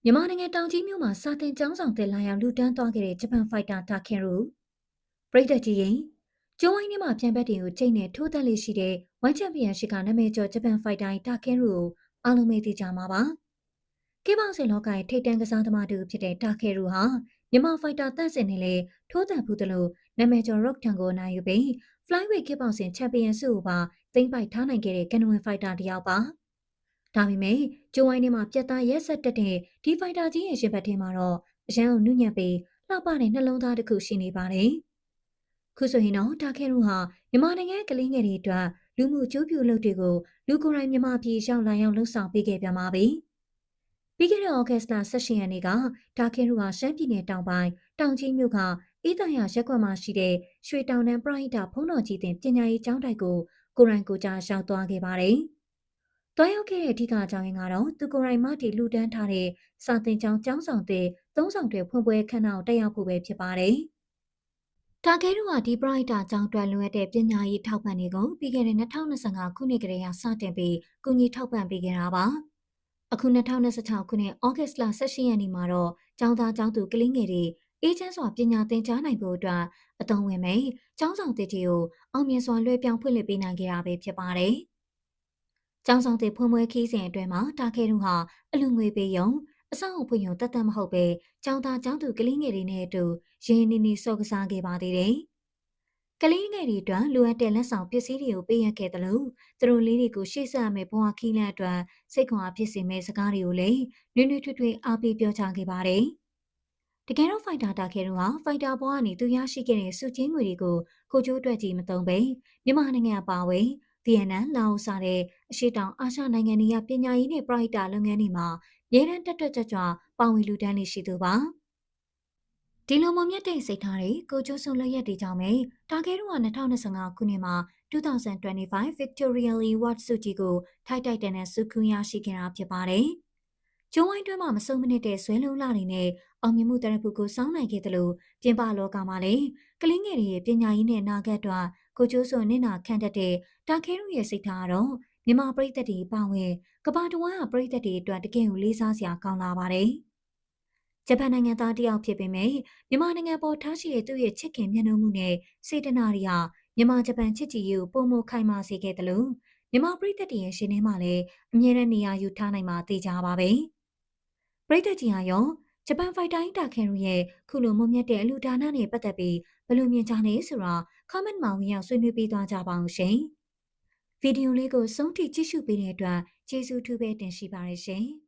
မြန်မာနိုင်ငံတောင်ကြီးမြို့မှာစာတင်ကျောင်းဆောင်တင်လာရောက်လူတန်းသွားခဲ့တဲ့ဂျပန်ဖိုက်တာတာခင်ရိုပရိသတ်ကြီးရင်ကျိုးဝိုင်းထဲမှာပြန်ဘက်တွေကိုချိန်နဲ့ထိုးတက်လေးရှိတဲ့ဝိုင်းချန်ပီယံရှိကနာမည်ကျော်ဂျပန်ဖိုက်တာတာခင်ရိုကိုအားလုံးပဲသိကြမှာပါ။ကေးပေါင်းစင်လောကရဲ့ထိပ်တန်းကစားသမားတူဖြစ်တဲ့တာခင်ရိုဟာမြန်မာဖိုက်တာတန့်စင်နဲ့လေထိုးတက်ဘူးတယ်လို့နာမည်ကျော် Rock ထံကိုနိုင်ယူပြီး Flyweight ကေးပေါင်းစင်ချန်ပီယံဆုကိုပါသိမ်းပိုက်ထားနိုင်ခဲ့တဲ့ကနဝင်ဖိုက်တာတစ်ယောက်ပါ။ဒါပေမဲ့ကျိုးဝိုင်းထဲမှာပြတ်သားရက်ဆက်တက်တဲ့ဒီဖိုက်တာကြီးရဲ့ရှင်ဘက်ထဲမှာတော့အရန်ကိုနုညံ့ပြီးလှပတဲ့နှလုံးသားတစ်ခုရှိနေပါတယ်။ခုဆိုရင်တော့တာခဲတို့ဟာမြန်မာနိုင်ငံကလေးငယ်တွေအတွက်လူမှုကျိုးပြုလုပ်တွေကိုလူကိုယ်တိုင်မြန်မာပြည်ရောက်လာရောက်လှုပ်ဆောင်ပေးခဲ့ပြန်ပါပြီ။ပြီးခဲ့တဲ့ဩဂတ်စ်လ18ရက်နေ့ကတာခဲတို့ဟာရှမ်းပြည်နယ်တောင်ပိုင်းတောင်ကြီးမြို့ကအေးတရရက်ကွက်မှာရှိတဲ့ရွှေတောင်တန်းပရိဒါဖုံးတော်ကြီးတင်ပညာရေးကျောင်းတိုက်ကိုကိုရိုင်းကိုကြားရောက်သွားခဲ့ပါတယ်။တွားရောက်ခဲ့တဲ့အဓိကအကြောင်းရင်းကတော့သူကိုယ်တိုင်မတီလူတန်းထားတဲ့စာသင်ကျောင်းကျောင်းဆောင်တဲ့သုံးဆောင်တွေဖွင့်ပွဲခန်းနာကိုတက်ရောက်ဖို့ပဲဖြစ်ပါတယ်။တာခဲတို့ကဒီပရိုက်တာကျောင်းတွဲလွှဲတဲ့ပညာရေးထောက်ပံ့တွေကိုပြီးခဲ့တဲ့2025ခုနှစ်ကတည်းကစတင်ပြီးကူညီထောက်ပံ့ပေးခဲ့တာပါ။အခု2026ခုနှစ်ဩဂတ်စ်လ18ရက်နေ့မှာတော့ကျောင်းသားကျောင်းသူကလေးငယ်တွေအေးချမ်းစွာပညာသင်ကြားနိုင်ဖို့အတွက်အသုံးဝင်မဲ့ကျောင်းဆောင်တစ်တီကိုအောင်မြင်စွာလွှဲပြောင်းဖွင့်လှစ်ပေးနိုင်ခဲ့တာပဲဖြစ်ပါတယ်။ကျောင်းဆောင်တဲ့ဖွင့်ပွဲခီးစဉ်အတွင်းမှာတာခဲတို့ဟာအလူငွေပေးယုံအဆောက်အဖွင့်ယုံတတ်မဟုတ်ပဲကျောင်းသားကျောင်းသူကလေးငယ်တွေနဲ့အတူရင်းနေနေစော့ကစားခဲ့ပါသေးတယ်။ကလေးငယ်တွေအတွက်လိုအပ်တဲ့လက်ဆောင်ပစ္စည်းတွေကိုပေးရခဲ့တယ်လို့သူတို့လေးတွေကိုရှေ့ဆက်ရမယ့်ဘဝခီးလန့်အတွက်စိတ်ခွန်အားဖြစ်စေမယ့်စကားတွေကိုလည်းနွေ့နွေ့ထွေးထွေးအားပေးပြောကြားခဲ့ပါတယ်။တကယ်တော့ဖိုက်တာတာခဲတို့ဟာဖိုက်တာဘွားကနေသူရရှိခဲ့တဲ့စုချင်းငွေတွေကိုကိုကျိုးအတွက်ကြီးမသုံးပဲမြန်မာနိုင်ငံအပါအဝင်ဗီယက်နမ်လာအိုစတဲ့အရှေ့တောင်အာရှနိုင်ငံတွေကပညာရေးနဲ့ပရိုက်တာလုပ်ငန်းတွေမှာရဲတန်းတက်ကြွပါဝင်လူတန်းနေရှိသူပါဒီလိုမမြတ်တဲ့စိတ်ထားတွေကိုကျိုးစုံလက်ရက်တွေကြောင့်ပဲတာခဲတို့က2025ခုနှစ်မှာ2025 Victoria Award ဆုကြီးကိုထိုက်တိုက်တန်တဲ့ဆုခူးရရှိခဲ့တာဖြစ်ပါတယ်ကျုံးဝိုင်းတွင်းမှာမစုံမနစ်တဲ့ဆွဲလုံးလာတွေနဲ့အောင်မြင်မှုတရဖူကိုစောင်းနိုင်ခဲ့တယ်လို့ပြင်ပလောကမှာလည်းကလင်းငယ်တွေရဲ့ပညာရေးနဲ့နာဂတ်အတွက်ကိုကျိုးစွန်နဲ့နာခံတတ်တဲ့တာခဲတို့ရဲ့စိတ်ထားကတော့မြန်မာပြည်သက်တွေပါဝင်ကဘာတဝမ်းဟာပြည်သက်တွေအတွက်တကယ်ကိုလေးစားစရာကောင်းလာပါတယ်။ဂျပန်နိုင်ငံသားတယောက်ဖြစ်ပေမဲ့မြန်မာနိုင်ငံပေါ်ထားရှိတဲ့သူ့ရဲ့ချစ်ခင်မျက်နှာမှုနဲ့စေတနာတွေဟာမြန်မာဂျပန်ချစ်ကြည်ရေးကိုပုံမခိုင်မာစေခဲ့တယ်လို့မြန်မာပြည်သက်တွေရဲ့ရှင်ထဲမှာလည်းအမြဲတမ်းနေရာယူထားနိုင်မှာသိကြပါပဲ။ပြည်သက်ကြီးဟာရောဂျပန်ဖိုက်တိုင်းတာခင်တို့ရဲ့ခုလိုမုံမြတ်တဲ့အလူဒါနနဲ့ပတ်သက်ပြီးဘယ်လိုမြင်ကြလဲဆိုတာ comment မှာဝင်ရောက်ဆွေးနွေးပေးသွားကြပါအောင်ရှင်။ဗီဒီယိုလေးကိုဆုံးထိကြည့်ရှုပေးတဲ့အတွက်ကျေးဇူးထူးပဲတင်ရှိပါရရှင်။